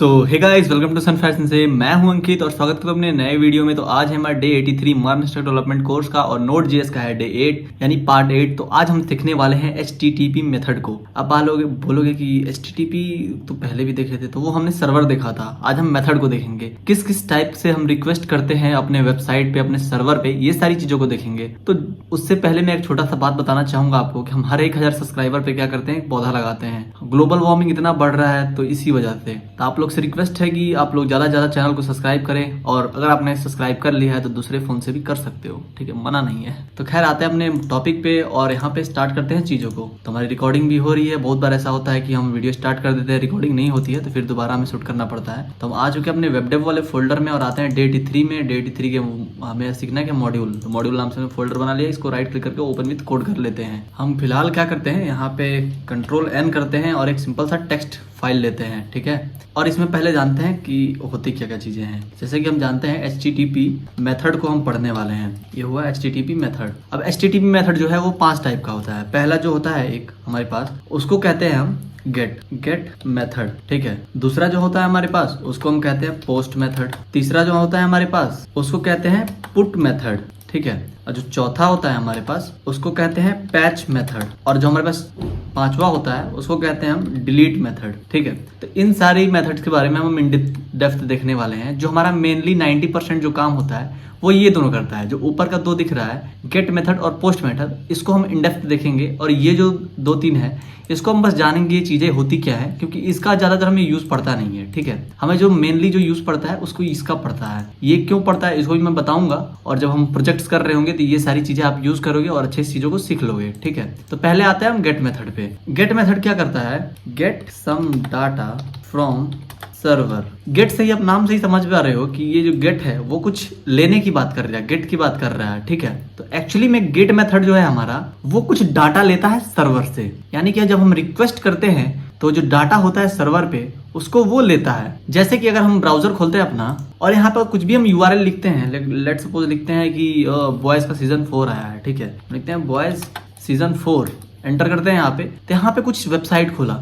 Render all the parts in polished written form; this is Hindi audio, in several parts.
तो hey guys, welcome to Sun Fashion से मैं हूं अंकित और स्वागत करता हूं अपने नए वीडियो में। तो आज है हमारा day 83 modern stack development course का और नोड जेएस का है डे 8 यानी पार्ट 8। तो आज हम सीखने वाले हैं HTTP मेथड को। अब आप लोग बोलोगे कि HTTP तो पहले भी देखे थे, तो वो हमने सर्वर देखा था। आज हम मेथड को देखेंगे, किस किस टाइप से हम रिक्वेस्ट करते हैं अपने वेबसाइट पे, अपने सर्वर पे, ये सारी चीजों को देखेंगे। तो उससे पहले मैं एक छोटा सा बात बताना चाहूंगा आपको कि हम हर 1000 सब्सक्राइबर पे क्या करते हैं, पौधा लगाते हैं। ग्लोबल वार्मिंग इतना बढ़ रहा है तो इसी वजह से तो आप लोग से रिक्वेस्ट है कि आप लोग ज्यादा से ज्यादा चैनल को सब्सक्राइब करें, और अगर आपने सब्सक्राइब कर लिया है तो दूसरे फोन से भी कर सकते हो, ठीक है, मना नहीं है। तो खैर आते हैं अपने टॉपिक पे और यहाँ पे स्टार्ट करते हैं चीजों को। तो हमारी रिकॉर्डिंग भी हो रही है। बहुत बार ऐसा होता है कि हम वीडियो स्टार्ट कर देते हैं, रिकॉर्डिंग नहीं होती है, तो फिर दोबारा हमें शूट करना पड़ता है। तो हम आ चुके हैं अपने वेब डेव वाले फोल्डर में और आते हैं डे 83 में। डे 83 के हमें सीखना है कि मॉड्यूल, तो मॉड्यूल नाम से फोल्डर बना लिया। इसको राइट क्लिक करके ओपन विद कोड कर लेते हैं। हम फिलहाल क्या करते हैं, यहाँ पे Ctrl+N करते हैं और एक सिंपल सा टेक्स्ट फाइल लेते हैं, ठीक है। और इसमें पहले जानते हैं कि होती क्या क्या चीजें हैं। जैसे कि हम जानते हैं HTTP मेथड को हम पढ़ने वाले हैं। ये हुआ HTTP मेथड। अब HTTP मेथड जो है वो 5 टाइप का होता है। पहला जो होता है एक हमारे पास, उसको कहते हैं हम गेट मेथड, ठीक है। दूसरा जो होता है हमारे पास, उसको हम कहते हैं पोस्ट मेथड। तीसरा जो होता है हमारे पास, उसको कहते हैं पुट मेथड, ठीक है। और जो चौथा होता है हमारे पास, उसको कहते हैं पैच मेथड। और जो हमारे पास 5वां होता है, उसको कहते हैं हम डिलीट मेथड, ठीक है। तो इन सारी मेथड्स के बारे में हम इन डेप्थ देखने वाले हैं। जो हमारा मेनली 90% जो काम होता है वो ये दोनों करता है। जो ऊपर का 2 दिख रहा है, गेट मेथड और पोस्ट मेथड, इसको हम इन डेप्थ देखेंगे। और ये जो 2-3 है, इसको हम बस जानेंगे ये चीजें होती क्या है, क्योंकि इसका ज्यादातर हमें यूज पड़ता नहीं है, ठीक है। हमें जो मेनली जो यूज पड़ता है उसको इसका पड़ता है। ये क्यों पड़ता है इसको भी मैं बताऊंगा। और जब हम प्रोजेक्ट्स कर रहे होंगे तो ये सारी चीजें आप यूज करोगे और अच्छे चीजों को सीख लोगे, ठीक है। तो पहले आते हैं हम गेट मेथड पे। गेट मेथड क्या करता है, get some data from server. Get से ही आप नाम से ही समझ पा रहे हो कि ये जो गेट है वो कुछ लेने की बात कर रहा है, गेट की बात कर रहा है, ठीक है। तो एक्चुअली में गेट मेथड जो है हमारा, वो कुछ डाटा लेता है सर्वर से। यानी कि जब हम रिक्वेस्ट करते हैं तो जो डाटा होता है सर्वर पे, उसको वो लेता है। जैसे कि अगर हम ब्राउजर खोलते हैं अपना और यहाँ पर कुछ भी हम URL लिखते हैं, लेट सपोज लिखते हैं कि बॉयज का सीजन 4 आया है, ठीक है। लिखते हैं बॉयज सीजन 4, एंटर करते हैं यहाँ पे। तो यहाँ पे कुछ वेबसाइट खोला,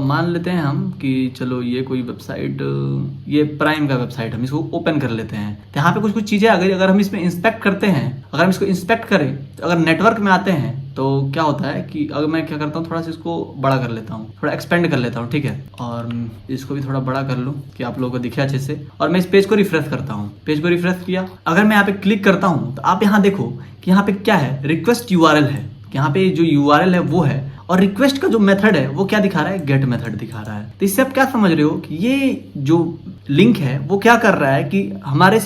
मान लेते हैं हम कि चलो ये कोई वेबसाइट, ये प्राइम का वेबसाइट, हम इसको ओपन कर लेते हैं। तो यहाँ पे कुछ चीजें अगर हम इसमें इंस्पेक्ट करते हैं, अगर हम इसको इंस्पेक्ट करें, तो अगर नेटवर्क में आते हैं तो क्या होता है कि अगर मैं क्या करता हूँ, थोड़ा सा इसको बड़ा कर लेता हूँ, थोड़ा एक्सपेंड कर लेता हूँ, ठीक है। और इसको भी थोड़ा बड़ा कर लूँ कि आप लोगों को दिखे अच्छे से। और मैं इस पेज को रिफ्रेश करता हूँ। पेज को रिफ्रेश किया, अगर मैं यहाँ पे क्लिक करता हूँ तो आप यहाँ देखो कि यहाँ पे क्या है, रिक्वेस्ट URL है। यहाँ पे जो URL है वो है, और रिक्वेस्ट का जो मेथड है वो क्या दिखा रहा है, गेट मेथड दिखा रहा है। तो इससे आप क्या समझ रहे हो कि ये जो लिंक है वो क्या कर रहा है कि हमारे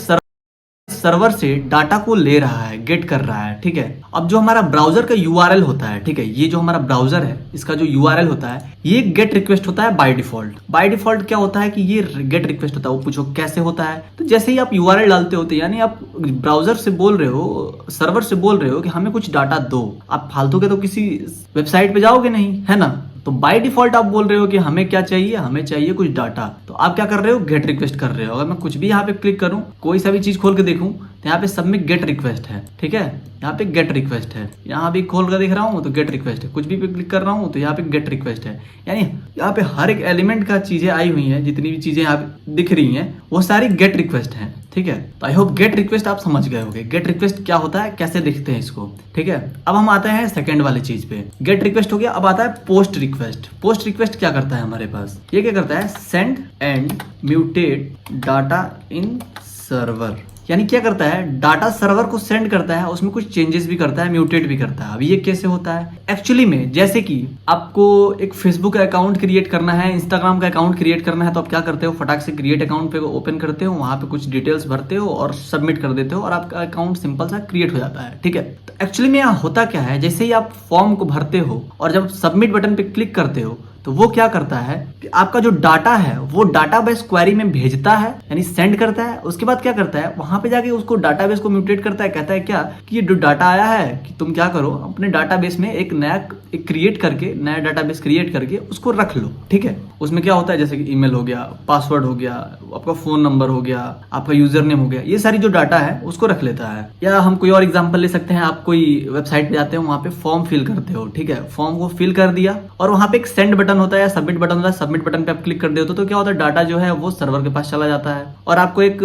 सर्वर से डाटा को ले रहा है, गेट कर रहा है, ठीक है। अब जो हमारा ब्राउजर का URL होता है, ठीक है, ये जो हमारा ब्राउजर है इसका जो URL होता है, ये गेट रिक्वेस्ट होता है बाय डिफॉल्ट। बाय डिफॉल्ट क्या होता है कि ये गेट रिक्वेस्ट होता है। वो पूछो कैसे होता है, तो जैसे ही आप URL डालते होते, यानी आप ब्राउजर से बोल रहे हो, सर्वर से बोल रहे हो कि हमें कुछ डाटा दो, आप फालतू के तो किसी वेबसाइट पे जाओगे नहीं, है ना। तो बाय डिफॉल्ट आप बोल रहे हो कि हमें क्या चाहिए, हमें चाहिए कुछ डाटा। तो आप क्या कर रहे हो, गेट रिक्वेस्ट कर रहे हो। अगर मैं कुछ भी यहाँ पे क्लिक करूँ, कोई सा भी चीज खोल के देखूं, तो यहाँ पे सब में गेट रिक्वेस्ट है, ठीक है। यहाँ पे गेट रिक्वेस्ट है, यहाँ भी खोल कर देख रहा हूँ तो गेट रिक्वेस्ट है, कुछ भी पे क्लिक कर रहा हूँ तो यहाँ पे गेट रिक्वेस्ट है। यानी यहाँ पे हर एक एलिमेंट का चीजें आई हुई हैं, जितनी भी चीजें यहाँ पे दिख रही हैं वो सारी गेट रिक्वेस्ट हैं, ठीक है। तो आई होप गेट रिक्वेस्ट आप समझ गए होंगे, गेट रिक्वेस्ट क्या होता है, कैसे दिखते हैं इसको, ठीक है। अब हम आते हैं सेकंड वाली चीज पे। गेट रिक्वेस्ट हो गया, अब आता है पोस्ट रिक्वेस्ट। पोस्ट रिक्वेस्ट क्या करता है हमारे पास, ये क्या करता है, send and mutate data in server. यानी क्या करता है, डाटा सर्वर को सेंड करता है, उसमें कुछ चेंजेस भी करता है, म्यूटेट भी करता है। अब ये कैसे होता है, एक्चुअली में जैसे कि आपको एक फेसबुक का अकाउंट क्रिएट करना है, इंस्टाग्राम का अकाउंट क्रिएट करना है, तो आप क्या करते हो, फटाक से क्रिएट अकाउंट पे ओपन करते हो, वहां पे कुछ डिटेल्स भरते हो और सबमिट कर देते हो और आपका अकाउंट सिंपल सा क्रिएट हो जाता है, ठीक है। तो एक्चुअली में यहाँ होता क्या है, जैसे ही आप फॉर्म को भरते हो और जब सबमिट बटन पे क्लिक करते हो, तो वो क्या करता है कि आपका जो डाटा है वो डाटाबेस क्वेरी में भेजता है, यानी सेंड करता है। उसके बाद क्या करता है, वहां पे जाके उसको डाटाबेस को म्यूटेट करता है। कहता है क्या कि ये जो डाटा आया है कि तुम क्या करो, अपने डाटाबेस में एक नया क्रिएट करके, नया डाटाबेस क्रिएट करके उसको रख लो, ठीक है। उसमें क्या होता है, जैसे कि ईमेल हो गया, पासवर्ड हो गया, आपका फोन नंबर हो गया, आपका यूजर नेम हो गया, ये सारी जो डाटा है उसको रख लेता है। या हम कोई और एग्जांपल ले सकते हैं, आप कोई वेबसाइट पे जाते हो, वहां पे फॉर्म फिल करते हो, ठीक है। फॉर्म को फिल कर दिया और वहां पे एक सेंड बटन बटन होता है या सबमिट बटन होता है, सबमिट बटन पे आप क्लिक कर देते हो तो क्या होता है, डाटा जो है वो सर्वर के पास चला जाता है और आपको एक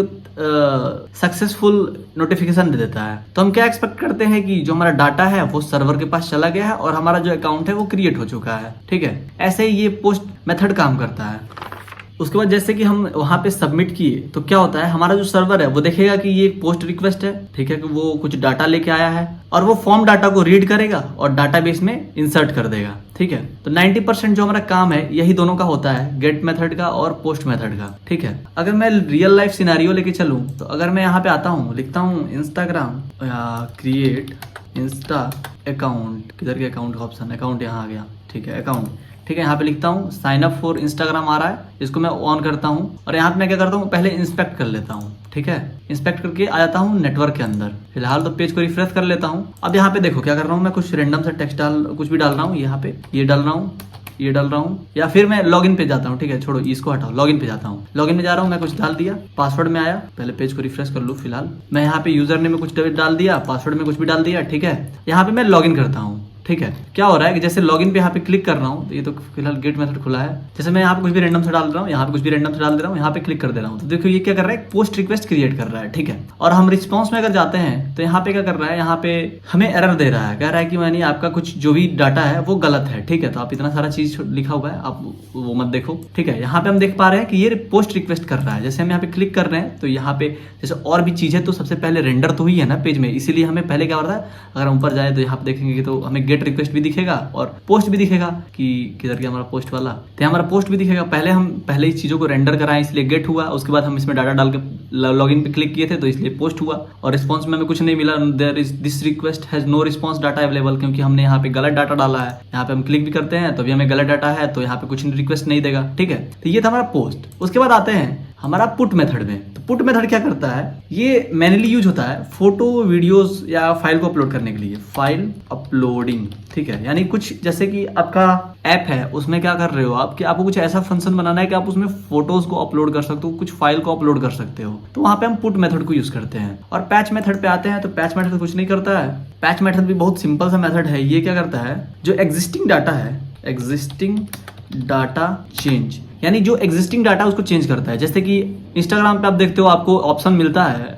सक्सेसफुल नोटिफिकेशन दे देता है। तो हम क्या एक्सपेक्ट करते हैं कि जो हमारा डाटा है वो सर्वर के पास चला गया है और हमारा जो अकाउंट है वो क्रिएट हो चुका है। ठीक है, ऐसे ही ये पोस्ट मेथड काम करता है। उसके बाद जैसे कि हम वहां पे सबमिट किए तो क्या होता है, हमारा जो सर्वर है वो देखेगा कि ये एक पोस्ट रिक्वेस्ट है, ठीक है, कि वो कुछ डाटा लेके आया है और वो फॉर्म डाटा को रीड करेगा और डाटाबेस में इंसर्ट कर देगा। ठीक है, तो 90% जो हमारा काम है यही दोनों का होता है, गेट मेथड का और पोस्ट मेथड का। ठीक है, अगर मैं रियल लाइफ सिनेरियो लेके चलूं तो अगर मैं यहाँ पे आता हूँ, लिखता हूँ इंस्टाग्राम क्रिएट इंस्टा अकाउंट, किधर के अकाउंट का ऑप्शन, अकाउंट यहाँ आ गया। ठीक है, अकाउंट, ठीक है, यहाँ पे लिखता हूँ साइन अप फॉर इंस्टाग्राम आ रहा है, इसको मैं ऑन करता हूँ और यहाँ पे मैं क्या करता हूँ, पहले इंस्पेक्ट कर लेता हूँ। ठीक है, इंस्पेक्ट करके आ जाता हूँ नेटवर्क के अंदर। फिलहाल तो पेज को रिफ्रेश कर लेता हूँ। अब यहाँ पे देखो क्या कर रहा हूँ, मैं कुछ रेंडम से टेक्स्ट कुछ भी डाल रहा हूँ, यहाँ पे ये डाल रहा हूँ, ये डाल रहा हूँ, या फिर मैं लॉगिन पे जाता हूँ। ठीक है, छोड़ो इसको हटाओ, लॉगिन पे जाता हूँ। लॉगिन में जा रहा हूँ, मैं कुछ डाल दिया, पासवर्ड में आया, पहले पेज को रिफ्रेश कर लूँ। फिलहाल मैं यहाँ पे यूजर नेम में कुछ डाल दिया, पासवर्ड में कुछ भी डाल दिया। ठीक है, यहाँ पे मैं लॉगिन करता हूँ। ठीक है, क्या हो रहा है कि जैसे लॉगिन पे यहाँ पे क्लिक कर रहा हूँ तो ये तो फिलहाल गेट मेथड खुला है, जैसे मैं यहाँ पे कुछ भी रैंडम से डाल रहा हूँ, यहाँ पे कुछ भी रैंडम से डाल दे रहा हूँ, यहाँ पे क्लिक कर दे रहा हूँ तो देखो ये क्या कर रहा है, पोस्ट रिक्वेस्ट क्रिएट कर रहा है। ठीक है, और हम रिस्पॉन्स में अगर जाते हैं तो यहाँ पे क्या कर रहा है, यहाँ पे हमें एरर दे रहा है, कह रहा है कि यानी आपका कुछ जो भी डाटा है वो गलत है। ठीक है, तो आप इतना सारा चीज लिखा हुआ है, आप वो मत देखो। ठीक है, यहाँ पे हम देख पा रहे हैं कि ये पोस्ट रिक्वेस्ट कर रहा है। जैसे हम यहाँ पे क्लिक कर रहे हैं तो यहाँ पे जैसे और भी चीजें, तो सबसे पहले रेंडर तो हुई है ना पेज में, इसीलिए हमें पहले क्या हो रहा है, अगर हम ऊपर जाए तो यहाँ पे देखेंगे तो हमें गेट रिक्वेस्ट भी दिखेगा और पोस्ट भी दिखेगा कि किधर गया हमारा पोस्ट वाला, तो हमारा पोस्ट भी दिखेगा। पहले हम पहले इस चीजों को रेंडर कराएं इसलिए गेट हुआ, उसके बाद हम इसमें डाटा डाल के लॉगिन पे क्लिक किए थे तो इसलिए पोस्ट हुआ और रिस्पांस में हमें कुछ नहीं मिला, there is this request has no response data available, क्योंकि हमने यहाँ पे गलत डाटा डाला है। यहाँ पे हम क्लिक भी करते हैं तो भी हमें गलत डाटा है, तो यहाँ पे कुछ रिक्वेस्ट नहीं देगा। ठीक है, तो ये था हमारा पोस्ट। उसके बाद आते हैं हमारा पुट मेथड में। तो पुट मेथड क्या करता है, ये मैनुअली यूज होता है फोटो वीडियोस या फाइल को अपलोड करने के लिए, फाइल अपलोडिंग। ठीक है, यानी कुछ जैसे कि आपका ऐप है उसमें क्या कर रहे हो आप, कि आपको कुछ ऐसा फंक्शन बनाना है कि आप उसमें फोटोज को अपलोड कर सकते हो, कुछ फाइल को अपलोड कर सकते हो, तो वहां पे हम पुट मेथड को यूज करते हैं। और पैच मेथड पे आते हैं तो पैच मेथड कुछ नहीं करता है। पैच मेथड भी बहुत सिंपल सा मेथड है। ये क्या करता है, जो एग्जिस्टिंग डाटा है, एग्जिस्टिंग डाटा चेंज, यानी जो एग्जिस्टिंग डाटा उसको चेंज करता है। जैसे कि इंस्टाग्राम पे आप देखते हो आपको ऑप्शन मिलता है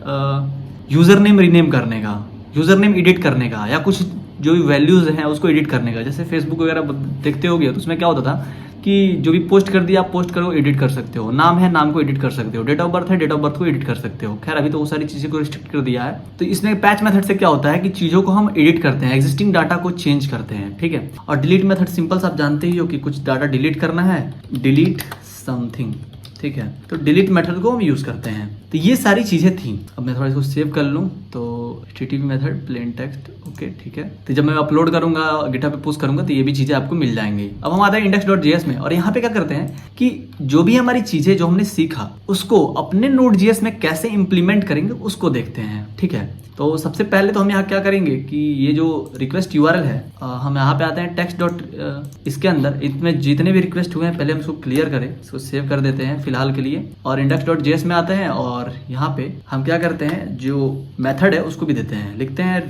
यूजर नेम रीनेम करने का, यूजर नेम एडिट करने का, या कुछ जो भी वैल्यूज हैं उसको एडिट करने का। जैसे फेसबुक वगैरह देखते होगे तो उसमें क्या होता था कि जो भी पोस्ट कर दिया आप पोस्ट करो, एडिट कर सकते हो, नाम है नाम को एडिट कर सकते हो, डेट ऑफ बर्थ है डेट ऑफ बर्थ को एडिट कर सकते हो। खैर अभी तो वो सारी चीजें को रिस्ट्रिक्ट कर दिया है। तो इसमें पैच मेथड से क्या होता है कि चीजों को हम एडिट करते हैं, एग्जिस्टिंग डाटा को चेंज करते हैं। ठीक है, और डिलीट मेथड सिंपल सा आप जानते ही हो कि कुछ डाटा डिलीट करना है, डिलीट समथिंग। ठीक है, तो डिलीट मेथड को हम यूज करते हैं। तो ये सारी चीजें थी। अब मैं थोड़ा इसको सेव कर लूँ तो HTTP method plain text, okay ठीक है। तो जब मैं अपलोड करूंगा गिटहब पे पोस्ट करूंगा तो ये भी चीजें आपको मिल जाएंगी। अब हम आते हैं index.js में और यहाँ पे क्या करते हैं कि जो भी हमारी चीजें जो हमने सीखा उसको अपने Node.js में कैसे इंप्लीमेंट करेंगे उसको देखते हैं। ठीक है, तो सबसे पहले तो हम यहाँ क्या करेंगे कि ये जो रिक्वेस्ट URL है हम यहाँ पे आते हैं टेक्स्ट डॉट, इसके अंदर इसमें जितने भी रिक्वेस्ट हुए हैं पहले हम इसको क्लियर करें, इसको सेव कर देते हैं फिलहाल के लिए। और index.js में आते हैं और यहाँ पे हम क्या करते हैं, जो मेथड है उसको भी देते हैं, लिखते हैं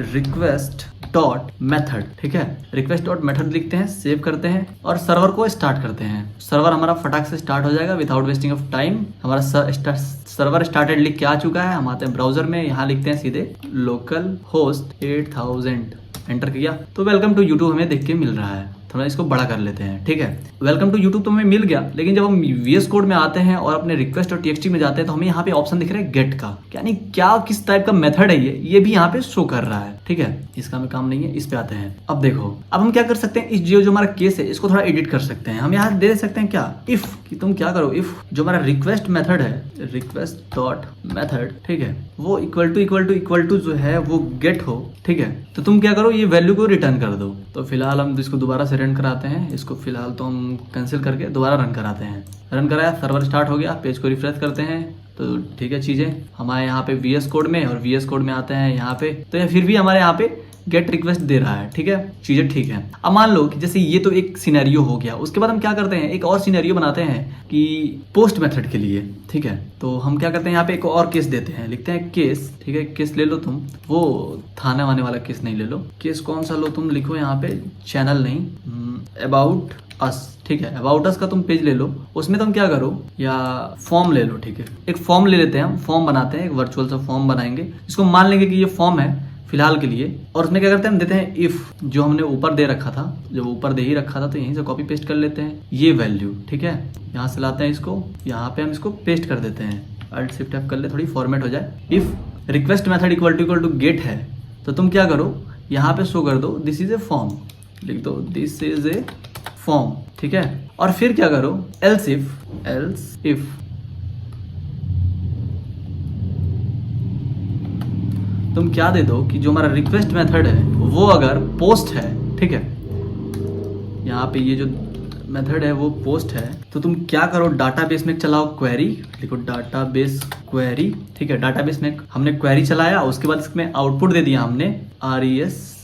रिक्वेस्ट डॉट मेथड। ठीक है, रिक्वेस्ट डॉट मेथड लिखते हैं, सेव करते हैं और सर्वर को स्टार्ट करते हैं। सर्वर हमारा फटाक से स्टार्ट हो जाएगा विदाउट वेस्टिंग ऑफ टाइम। हमारा सर्वर स्टार्टेड लिख के आ चुका है। हम आते हैं ब्राउजर में, यहाँ लिखते हैं सीधे लोकल होस्ट 8000, एंटर किया तो वेलकम टू यूट्यूब हमें देख के मिल रहा है। थोड़ा इसको बड़ा कर लेते हैं। ठीक है, वेलकम टू यूट्यूब तो हमें मिल गया, लेकिन जब हम VS कोड में आते हैं और अपने रिक्वेस्ट और TXT में जाते हैं तो हमें यहाँ पे ऑप्शन दिख रहा है गेट का, यानी क्या किस टाइप का मेथड है ये भी यहाँ पे शो कर रहा है। ठीक है, इसका हमें काम नहीं है, इस पे आते हैं। अब देखो, अब हम क्या कर सकते हैं, इस जो हमारा केस है इसको थोड़ा एडिट कर सकते हैं। हम यहाँ दे सकते हैं क्या, इफ, कि तुम क्या करो, इफ जो हमारा रिक्वेस्ट मेथड है, रिक्वेस्ट डॉट मेथड, ठीक है, वो इक्वल टू जो है वो गेट हो। ठीक है, तो तुम क्या करो, ये वैल्यू को रिटर्न कर दो। तो फिलहाल हम इसको दोबारा से रन कराते हैं, इसको फिलहाल तो हम कैंसिल करके दोबारा रन कराते हैं। रन कराया, सर्वर स्टार्ट हो गया, पेज को रिफ्रेश करते हैं तो ठीक है चीजें हमारे यहाँ पे VS कोड में, और VS कोड में आते हैं यहाँ पे, तो ये फिर भी हमारे यहाँ पे गेट रिक्वेस्ट दे रहा है। ठीक है, चीजें ठीक है। अब मान लो कि जैसे ये तो एक सिनेरियो हो गया, उसके बाद हम क्या करते हैं, एक और सिनेरियो बनाते हैं कि पोस्ट मेथड के लिए। ठीक है, तो हम क्या करते हैं, यहाँ पे एक और केस देते हैं, लिखते हैं केस। ठीक है, केस ले लो तुम, वो थाने वाने वाला केस नहीं ले लो, केस कौन सा लो तुम, लिखो यहाँ पे चैनल नहीं, अबाउट अस, ठीक है। अबाउट अस का तुम पेज ले लो, उसमें तुम क्या करो, या फॉर्म ले लो, ठीक है। एक फॉर्म ले लेते हैं, हम फॉर्म बनाते हैं, एक वर्चुअल सा फॉर्म बनाएंगे, इसको मान लेंगे कि ये फॉर्म है फिलहाल के लिए। और उसमें क्या करते हैं, हम देते हैं इफ, जो हमने ऊपर दे रखा था, जो ऊपर दे ही रखा था, तो यहीं से कॉपी पेस्ट कर लेते हैं ये वैल्यू, ठीक है। यहाँ से लाते हैं इसको, यहाँ पे हम इसको पेस्ट कर देते हैं, अल्ट शिफ्ट एफ कर ले, थोड़ी फॉर्मेट हो जाए। If request method equal to get है, तो तुम क्या करो, यहाँ पे शो कर दो दिस इज ए फॉर्म, लिख दो दिस इज ए फॉर्म, ठीक है। और फिर क्या करो, एल्स इफ तुम क्या दे दो कि जो हमारा रिक्वेस्ट मेथड है वो अगर पोस्ट है, ठीक है, यहाँ पे ये जो मेथड है वो पोस्ट है, तो तुम क्या करो, डाटाबेस में चलाओ क्वेरी, लिखो डाटाबेस क्वेरी, ठीक है। डाटाबेस में हमने क्वेरी चलाया, उसके बाद इसमें आउटपुट दे दिया हमने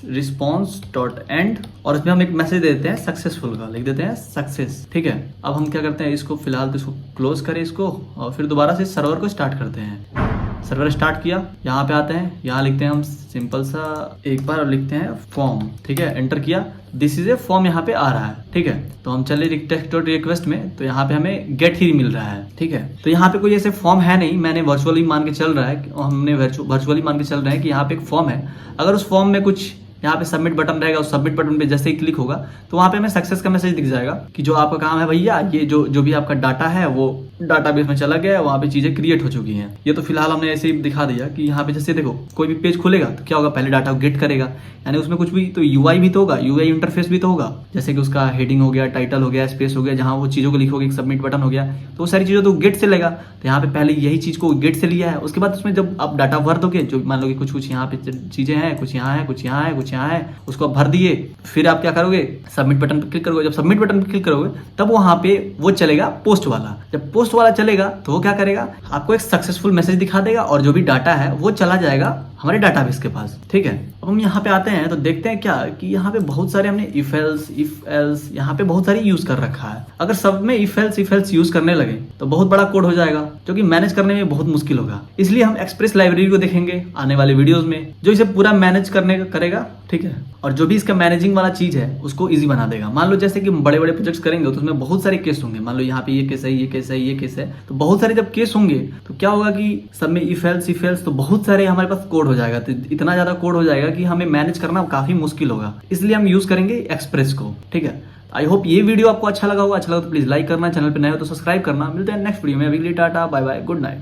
response.end, और इसमें हम एक मैसेज देते हैं सक्सेसफुल का, लिख देते हैं सक्सेस, ठीक है। अब हम क्या करते हैं, इसको फिलहाल तो इसको क्लोज करें इसको, और फिर दोबारा से सर्वर को स्टार्ट करते हैं। सर्वर स्टार्ट किया, यहाँ पे आते हैं, यहाँ लिखते हैं हम सिंपल सा एक बार, और लिखते हैं फॉर्म, ठीक है। एंटर किया, दिस इज ए फॉर्म यहाँ पे आ रहा है, ठीक है। तो हम चले टेक्स्ट डॉट रिक्वेस्ट में, तो यहाँ पे हमें गेट ही मिल रहा है, ठीक है। तो यहाँ पे कोई ऐसे फॉर्म है नहीं, मैंने वर्चुअली मान के चल रहा है, हमने वर्चुअली मान के चल रहे हैं कि यहाँ पे एक फॉर्म है। अगर उस फॉर्म में कुछ यहाँ पे सबमिट बटन रहेगा, उस सबमिट बटन पे जैसे ही क्लिक होगा तो वहाँ पे हमें सक्सेस का मैसेज दिख जाएगा कि जो आपका काम है भैया, ये जो भी आपका डाटा है वो डाटाबेस में चला गया है, वहाँ पे चीजें क्रिएट हो चुकी हैं। ये तो फिलहाल हमने ऐसे ही दिखा दिया कि यहाँ पे जैसे देखो कोई भी पेज खुलेगा तो क्या होगा, पहले डाटा गेट करेगा, यानी उसमें कुछ भी तो यूआई भी तो होगा, यूआई इंटरफेस भी तो होगा, जैसे कि उसका हेडिंग हो गया, टाइटल हो गया, स्पेस हो गया, जहाँ वो चीजों को लिखोगे, सबमिट बटन हो गया, तो वो सारी चीजों तो गेट से लेगा। तो यहाँ पे पहले यही चीज को गेट से लिया है, उसके बाद उसमें जब आप डाटा भर दोगे, जो मान लो कि कुछ यहाँ पे चीजें हैं, कुछ यहाँ है, कुछ यहाँ है, कुछ यहाँ है, उसको भर दिए, फिर आप क्या करोगे, सबमिट बटन पर क्लिक करोगे। जब सबमिट बटन पर क्लिक करोगे तब वहां पे वो चलेगा पोस्ट वाला। जब पोस्ट वाला चलेगा तो वो क्या करेगा, आपको एक सक्सेसफुल मैसेज दिखा देगा, और जो भी डाटा है वो चला जाएगा हमारे डाटाबेस के पास, ठीक है। अब हम यहाँ पे आते हैं तो देखते हैं क्या कि यहाँ पे बहुत सारे हमने इफ एल्स यहाँ पे बहुत सारी यूज कर रखा है। अगर सब में इफ एल्स यूज करने लगे तो बहुत बड़ा कोड हो जाएगा, जो कि मैनेज करने में बहुत मुश्किल होगा। इसलिए हम एक्सप्रेस लाइब्रेरी को देखेंगे आने वाले वीडियोस में, जो इसे पूरा मैनेज करने का करेगा, ठीक है। और जो भी इसका मैनेजिंग वाला चीज है उसको इजी बना देगा। मान लो जैसे कि बड़े बड़े प्रोजेक्ट्स करेंगे तो उसमें बहुत सारे केस होंगे, मान लो यहाँ पे ये केस है, ये केस है, ये केस है, तो बहुत सारे जब केस होंगे तो क्या होगा कि सब में इफ एल्स तो बहुत सारे हमारे पास कोड हो जाएगा, तो इतना ज्यादा कोड हो जाएगा कि हमें मैनेज करना काफी मुश्किल होगा। इसलिए हम यूज करेंगे एक्सप्रेस को, ठीक है। आई होप ये वीडियो आपको अच्छा लगा होगा। अच्छा लगा तो प्लीज लाइक करना, चैनल पे नए हो तो सब्सक्राइब करना। मिलते हैं नेक्स्ट वीडियो में, अभी के लिए tata bye bye, good night.